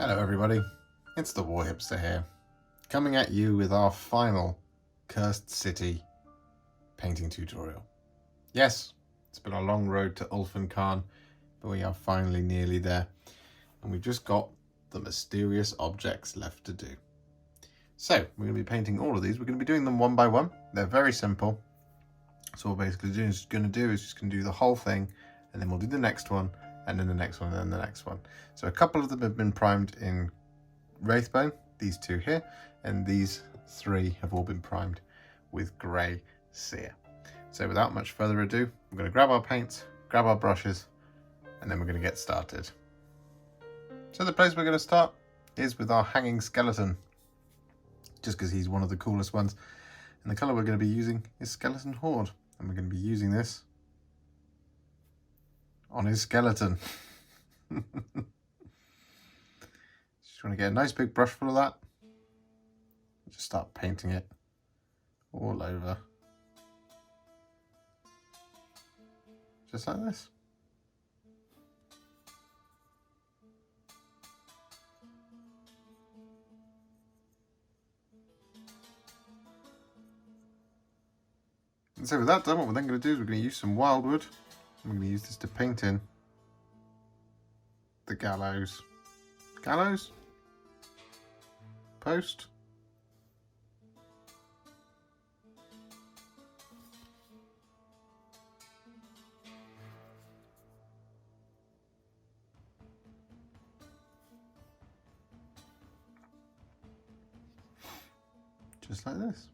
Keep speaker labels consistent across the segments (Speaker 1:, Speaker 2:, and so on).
Speaker 1: Hello everybody, it's the Warhipster here, coming at you with our final Cursed City painting tutorial. Yes, it's been a long road to Ulfin Khan, but we are finally nearly there, and we've just got the mysterious objects left to do. So, we're going to be painting all of these. We're going to be doing them one by one. They're very simple. So what we're basically going to do is just going to do the whole thing, and then we'll do the next one, and then the next one, and then the next one. So a couple of them have been primed in Wraithbone, these two here, and these three have all been primed with Grey Seer. So without much further ado, we're going to grab our paints, grab our brushes, and then we're going to get started. So the place we're going to start is with our hanging skeleton, just because he's one of the coolest ones. And the colour we're going to be using is Skeleton Horde, and we're going to be using this on his skeleton. Just want to get a nice big brush full of that. Just start painting it all over. Just like this. And so with that done, what we're then going to do is we're going to use some Wyldwood. I'm going to use this to paint in the gallows post. Just like this.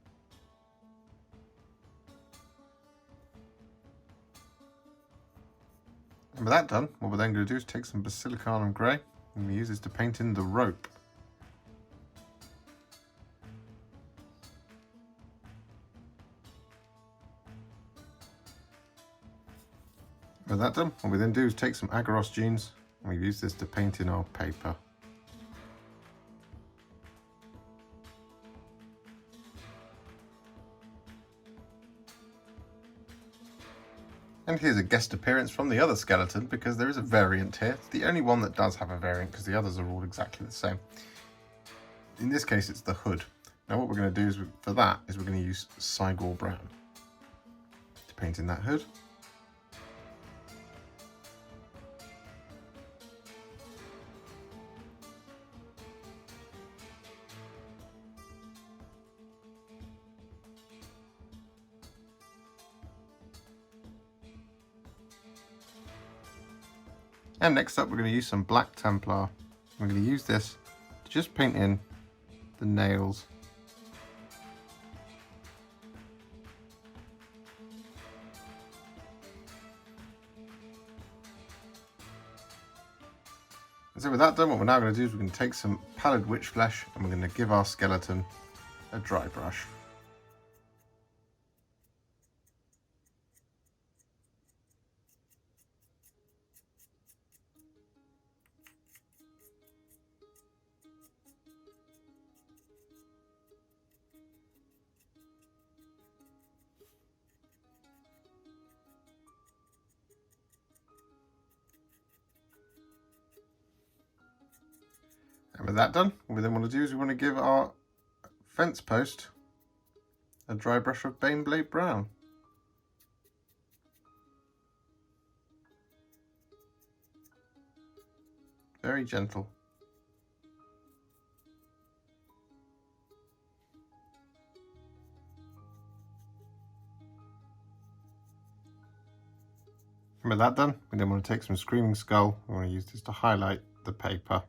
Speaker 1: And with that done, what we're then going to do is take some Basilicanum Grey, and we use this to paint in the rope. With that done, what we then do is take some Aggaros Dunes, and we use this to paint in our paper. And here's a guest appearance from the other skeleton, because there is a variant here. It's the only one that does have a variant, because the others are all exactly the same. In this case, it's the hood. Now what we're going to do is, for that, is we're going to use Cygor Brown to paint in that hood. And next up, we're going to use some black Templar. We're going to use this to just paint in the nails. And so with that done, what we're now going to do is we're going to take some Pallid Wych Flesh, and we're going to give our skeleton a dry brush. And with that done, what we then want to do is we want to give our fence post a dry brush of Baneblade Brown. Very gentle. And with that done, we then want to take some Screaming Skull. We want to use this to highlight the paper.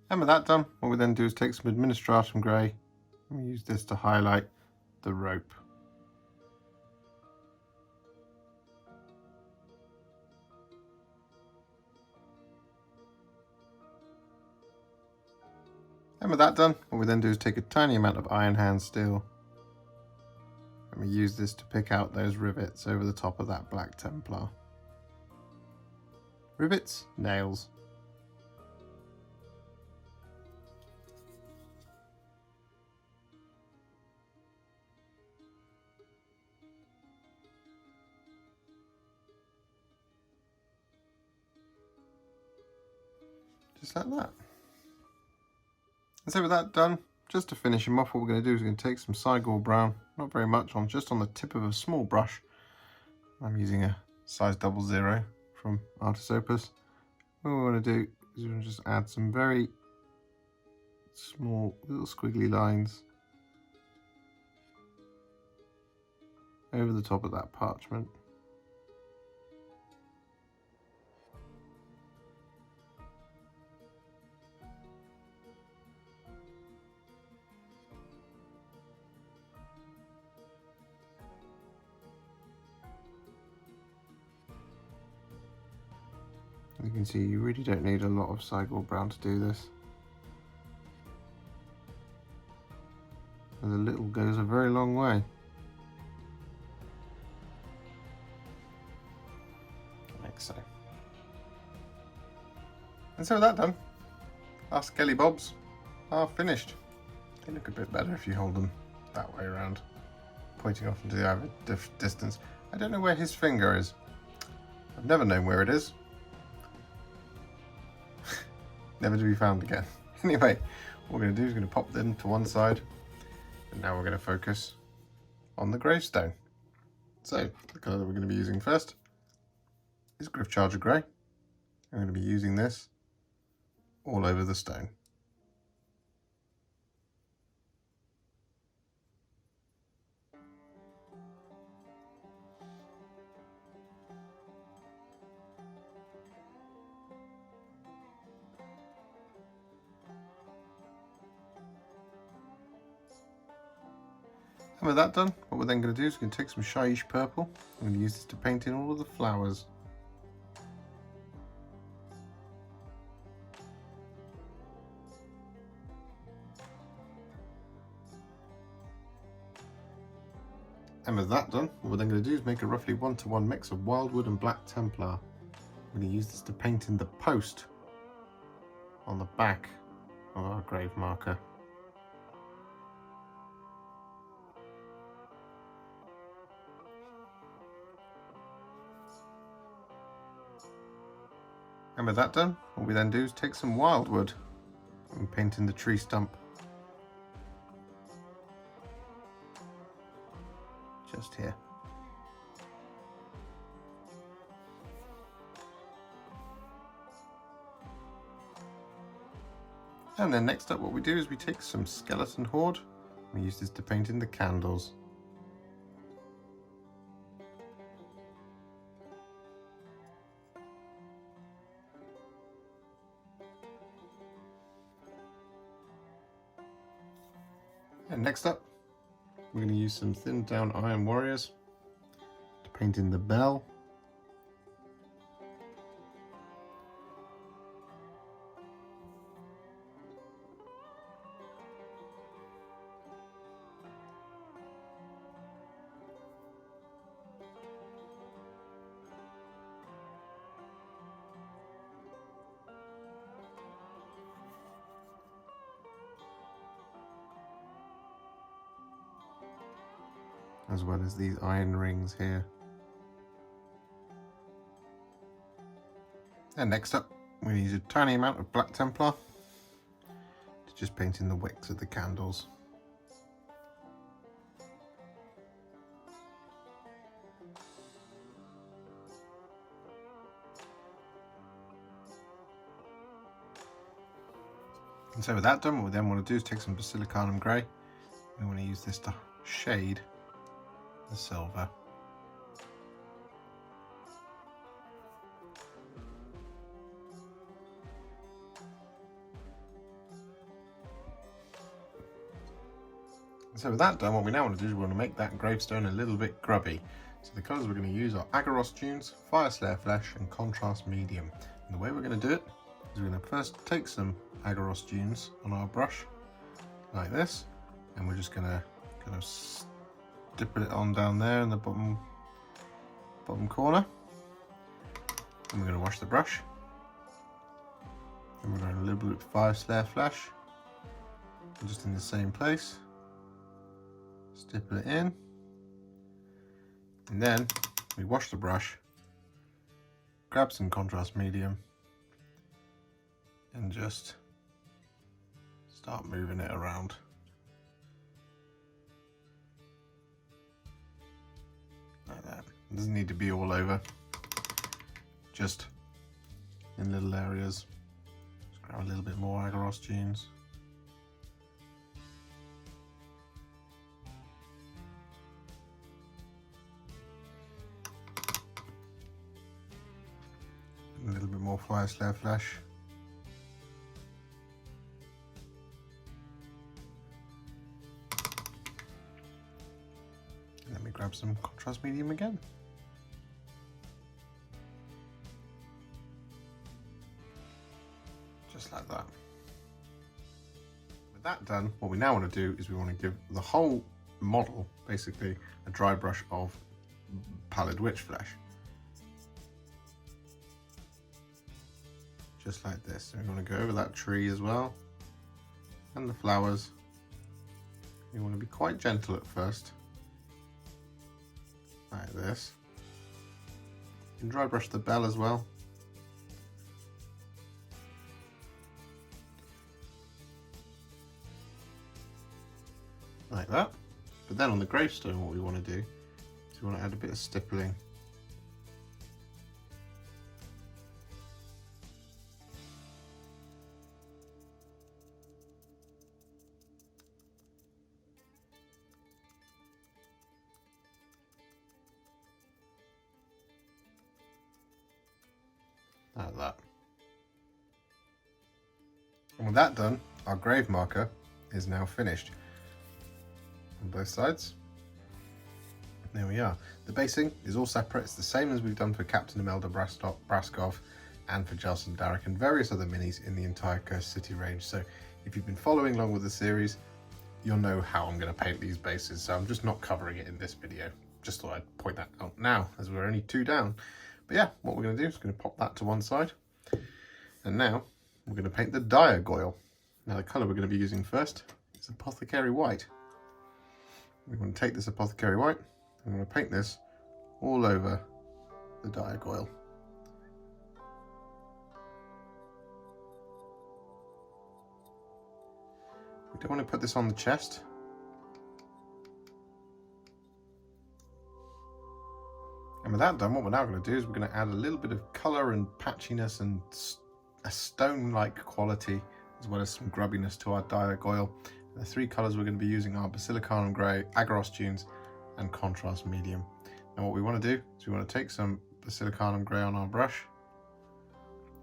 Speaker 1: And with that done, what we then do is take some Administratum Grey, and we use this to highlight the rope. And with that done, what we then do is take a tiny amount of Iron Hand Steel, and we use this to pick out those rivets over the top of that black Templar. Rivets, nails. just like that. And so with that done, just to finish him off, what we're going to do is we're going to take some Cygor Brown, not very much, just on the tip of a small brush. I'm using a size 00 from Artis Opus. What we want to do is we're going to just add some very small little squiggly lines over the top of that parchment. You can see you really don't need a lot of Cygor Brown to do this. And the little goes a very long way. Like so. And so with that done, our Skelly Bobs are finished. They look a bit better if you hold them that way around, pointing off into the other distance. I don't know where his finger is. I've never known where it is. Never to be found again. Anyway, what we're going to do is going to pop them to one side, and now we're going to focus on the gravestone. So, the colour that we're going to be using first is Gryph Grey. I'm going to be using this all over the stone. And with that done, what we're then going to do is we're going to take some Shyish Purple. I'm going to use this to paint in all of the flowers. And with that done, what we're then going to do is make a roughly 1-to-1 mix of Wyldwood and Black Templar. I'm going to use this to paint in the post on the back of our grave marker. And with that done, what we then do is take some Wyldwood and paint in the tree stump. Just here. And then next up what we do is we take some Skeleton Horde and we use this to paint in the candles. And next up, we're going to use some thinned down Iron Warriors to paint in the bell. As well as these iron rings here. And next up, we're going to use a tiny amount of Black Templar to just paint in the wicks of the candles. And so with that done, what we then want to do is take some Basilicanum Grey. We want to use this to shade the silver. So with that done, what we now want to do is we want to make that gravestone a little bit grubby. So the colours we're going to use are Aggaros Dunes, Fyreslayer Flesh and Contrast Medium. And the way we're going to do it is we're going to first take some Aggaros Dunes on our brush like this, and we're just going to kind of dip it on down there in the bottom corner. And we're going to wash the brush. And we're going to a little bit of Fyreslayer Flesh, just in the same place. Stipple it in, and then we wash the brush, grab some contrast medium, and just start moving it around. Like that. It doesn't need to be all over, just in little areas. Just grab a little bit more Aggaros Dunes. A little bit more Fyreslayer Flesh. Let me grab some contrast medium again. Just like that. With that done, what we now want to do is we want to give the whole model basically a dry brush of Pallid Wych Flesh. Just like this. So we want to go over that tree as well, and the flowers. You want to be quite gentle at first, like this. You can dry brush the bell as well. Like that. But then on the gravestone, what we want to do is we want to add a bit of stippling. Like that. And with that done, our grave marker is now finished on both sides. There we are. The basing is all separate. It's the same as we've done for Captain Imelda Braskov and for Jelson Darrick and various other minis in the entire Cursed City range. So if you've been following along with the series, you'll know how I'm going to paint these bases. So I'm just not covering it in this video. Just thought I'd point that out now as we're only 2 down. But yeah, what we're going to do is going to pop that to one side. And now we're going to paint the diagoil. Now the colour we're going to be using first is Apothecary White. We're going to take this Apothecary White and we're going to paint this all over the diagoil. We don't want to put this on the chest. And with that done, what we're now going to do is we're going to add a little bit of colour and patchiness and a stone-like quality, as well as some grubbiness to our diagoil. The 3 colours we're going to be using are Basilicanum Grey, Aggaros Dunes, and Contrast Medium. Now what we want to do is we want to take some Basilicanum Grey on our brush.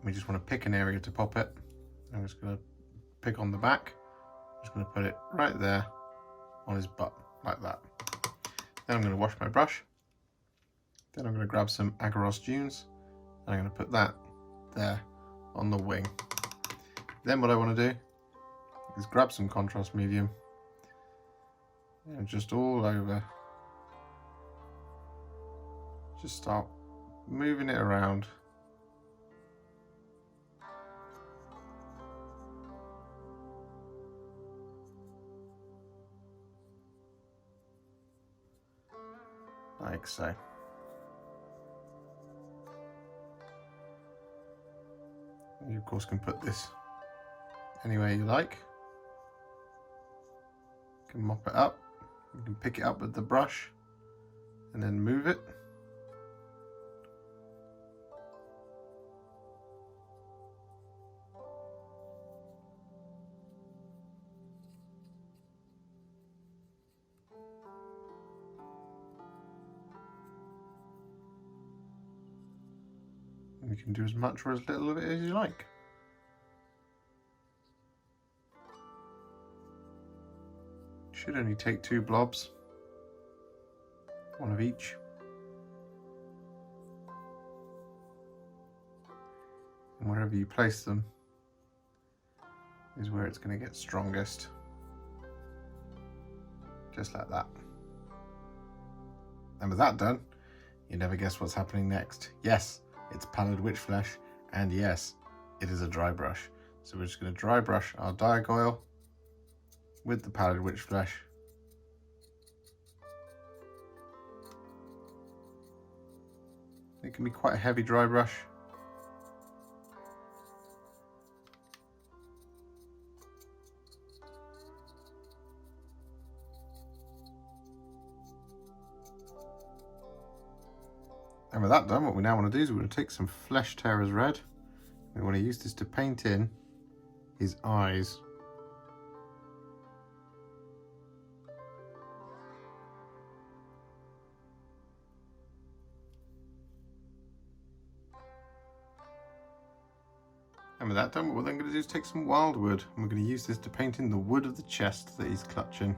Speaker 1: We just want to pick an area to pop it. I'm just going to pick on the back. I'm just going to put it right there on his butt, like that. Then I'm going to wash my brush. Then I'm going to grab some Aggaros Dunes and I'm going to put that there on the wing. Then what I want to do is grab some contrast medium and just all over, just start moving it around. Like so. You of course can put this anywhere you like. You can mop it up. You can pick it up with the brush and then move it. You can do as much or as little of it as you like. Should only take 2 blobs, 1 of each. And wherever you place them is where it's going to get strongest. Just like that. And with that done, you never guess what's happening next. Yes, it's Pallid Wych Flesh, and yes, it is a dry brush. So we're just going to dry brush our diagoil with the Pallid Wych Flesh. It can be quite a heavy dry brush. And with that done, what we now want to do is we're going to take some Flesh Tearers Red. We want to use this to paint in his eyes. And with that done, what we're then going to do is take some Wyldwood, and we're going to use this to paint in the wood of the chest that he's clutching.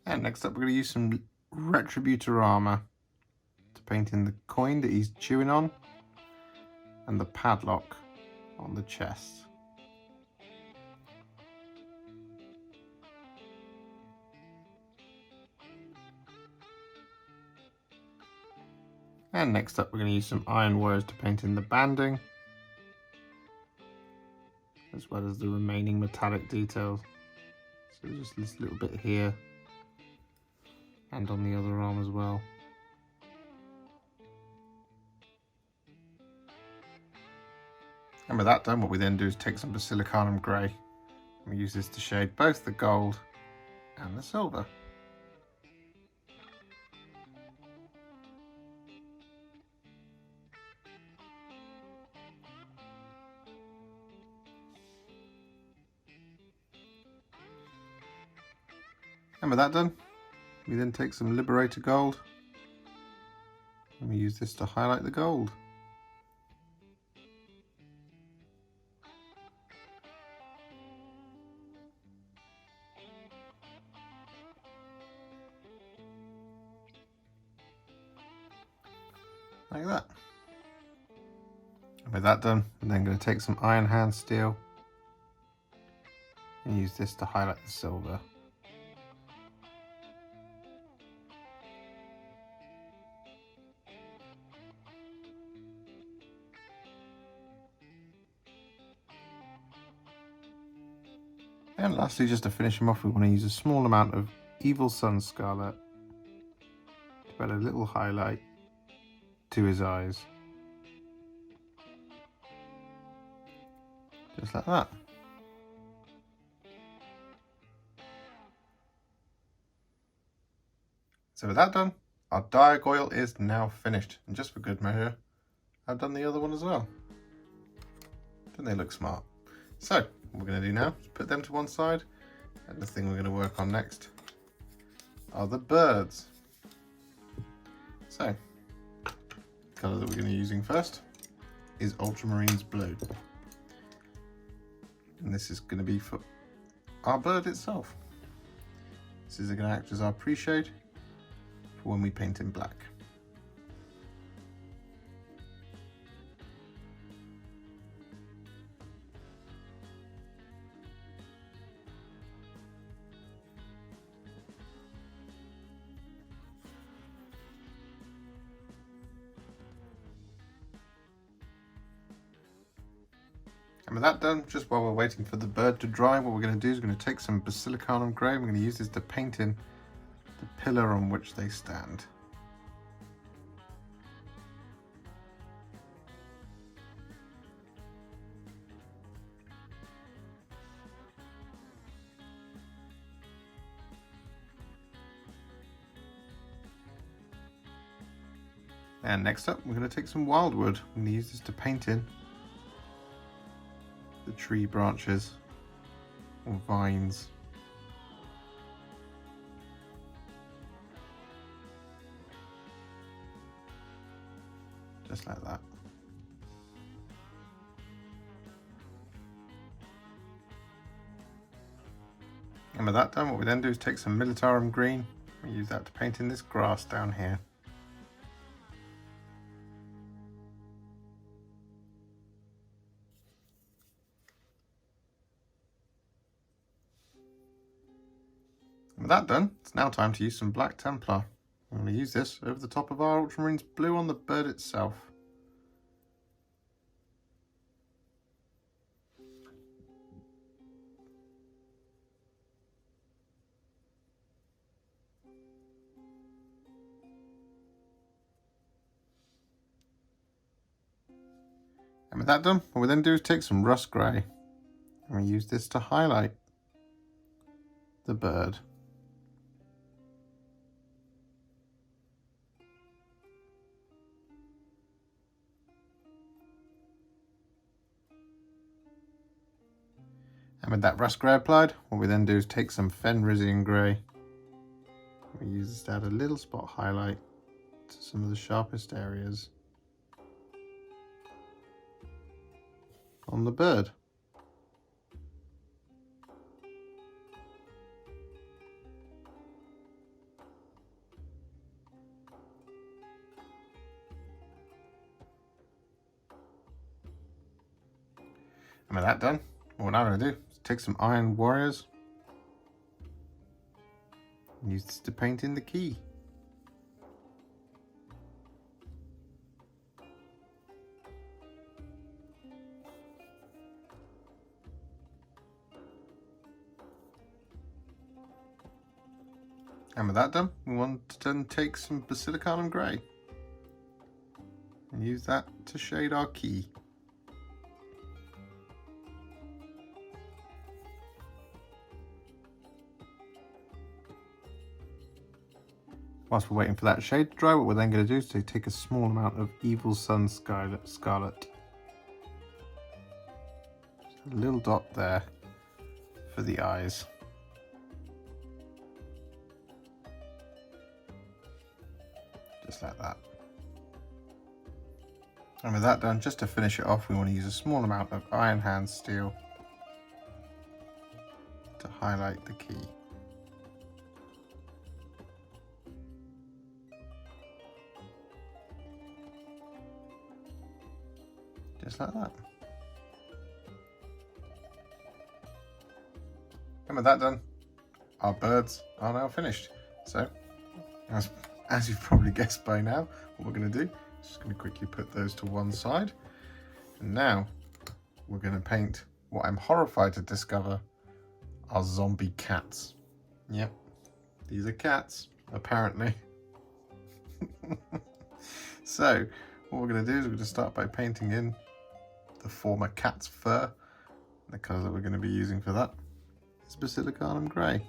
Speaker 1: And next up, we're going to use some Retributor Armour to paint in the coin that he's chewing on and the padlock on the chest. And next up, we're going to use some iron wires to paint in the banding, as well as the remaining metallic details. So just this little bit here, and on the other arm as well. And with that done, what we then do is take some Basilicanum Grey, and we use this to shade both the gold and the silver. And with that done, we then take some Liberator Gold, and we use this to highlight the gold. Like that. And with that done, I'm then going to take some Iron Hand Steel and use this to highlight the silver. And lastly, just to finish him off, we want to use a small amount of Evil Sun Scarlet to add a little highlight to his eyes. Just like that. So with that done, our Diagoil is now finished. And just for good measure, I've done the other one as well. Don't they look smart? So, what we're going to do now is put them to one side, and the thing we're going to work on next are the birds. So, the colour that we're going to be using first is Ultramarines Blue. And this is going to be for our bird itself. This is going to act as our pre-shade for when we paint in black. And with that done, just while we're waiting for the bird to dry, what we're going to do is we're going to take some Basilicanum Grey. We're going to use this to paint in the pillar on which they stand. And next up, we're going to take some Wyldwood. I'm going to use this to paint in the tree branches or vines. Just like that. And with that done, what we then do is take some Militarum Green. We use that to paint in this grass down here. With that done, it's now time to use some Black Templar. I'm going to use this over the top of our Ultramarines Blue on the bird itself. And with with that done, what we then do is take some Russ Grey and we use this to highlight the bird. And with that Russ Grey applied, what we then do is take some Fenrisian Grey. We use this to add a little spot highlight to some of the sharpest areas on the bird. And with that done, what we're now going to do is take some Iron Warriors and use this to paint in the key. And with that done, we want to then take some Basilicanum Grey and use that to shade our key. Whilst we're waiting for that shade to dry, what we're then going to do is to take a small amount of Evil Sun Scarlet. Just a little dot there for the eyes. Just like that. And with that done, just to finish it off, we want to use a small amount of Iron Hand Steel to highlight the key. Just like that. And with that done, our birds are now finished. So, as you've probably guessed by now, what we're going to do is just going to quickly put those to one side. And now we're going to paint what I'm horrified to discover are zombie cats. Yep, these are cats, apparently. So, what we're going to do is we're going to start by painting in the former cat's fur. The colour that we're going to be using for that is Basilicanum Grey.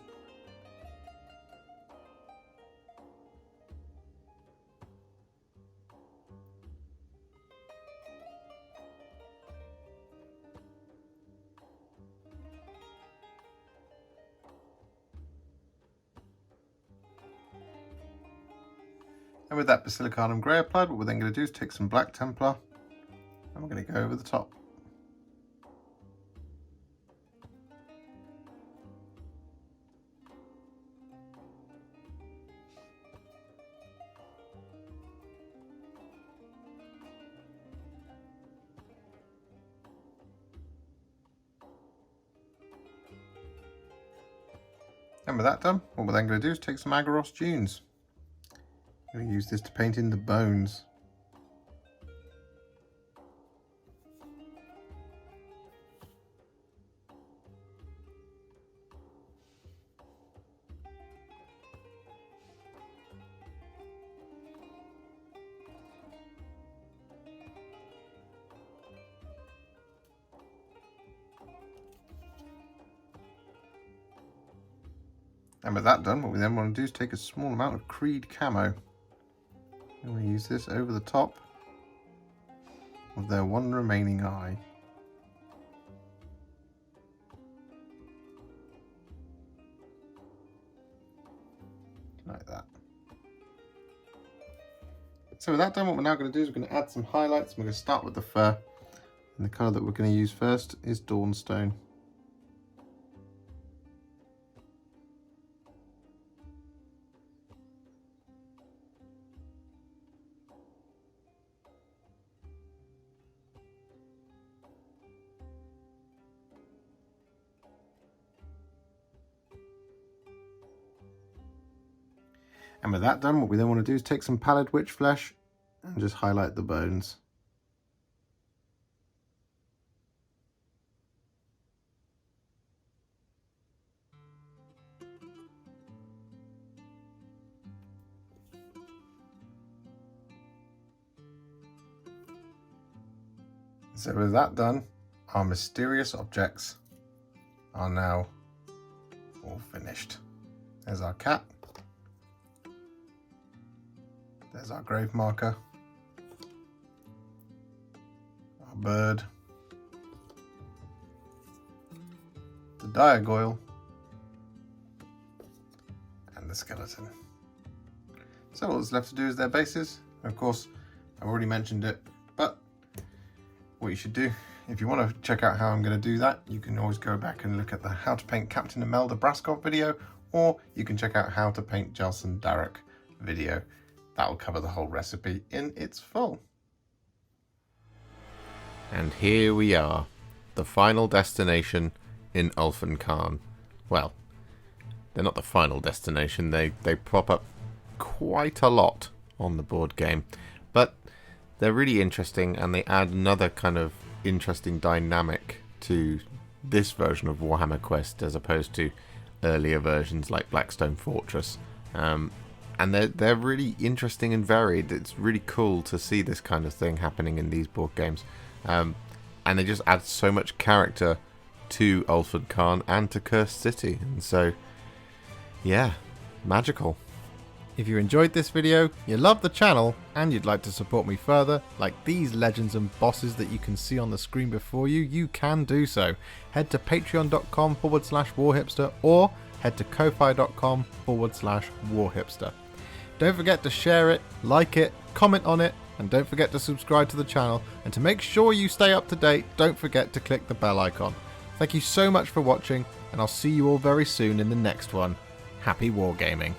Speaker 1: And with that Basilicanum Grey applied, what we're then going to do is take some Black Templar and we're going to go over the top. And with that done, what we're then going to do is take some Aggaros Dunes. I'm going to use this to paint in the bones. And with that done, what we then want to do is take a small amount of Creed Camo. And we use this over the top of their one remaining eye. Like that. So with that done, what we're now going to do is we're going to add some highlights. We're going to start with the fur. And the colour that we're going to use first is Dawnstone. And with that done, what we then want to do is take some Pallid Witch Flesh and just highlight the bones. So with that done, our mysterious objects are now all finished. There's our cat. There's our grave marker. Our bird. The diagoyle. And the skeleton. So all that's left to do is their bases. Of course, I've already mentioned it, but what you should do, if you want to check out how I'm going to do that, you can always go back and look at the How to Paint Captain Imelda Braskov video, or you can check out How to Paint Jelson Darek video. That'll cover the whole recipe in its full. And here we are, the final destination in Ulfin Khan. Well, they're not the final destination, they prop up quite a lot on the board game, but they're really interesting and they add another kind of interesting dynamic to this version of Warhammer Quest as opposed to earlier versions like Blackstone Fortress. And they're really interesting and varied. It's really cool to see this kind of thing happening in these board games. And they just add so much character to Ulfin Khan and to Cursed City. And so, yeah, magical. If you enjoyed this video, you love the channel, and you'd like to support me further, like these legends and bosses that you can see on the screen before you, you can do so. Head to patreon.com/warhipster or head to ko-fi.com/warhipster. Don't forget to share it, like it, comment on it, and don't forget to subscribe to the channel. And to make sure you stay up to date, don't forget to click the bell icon. Thank you so much for watching, and I'll see you all very soon in the next one. Happy wargaming.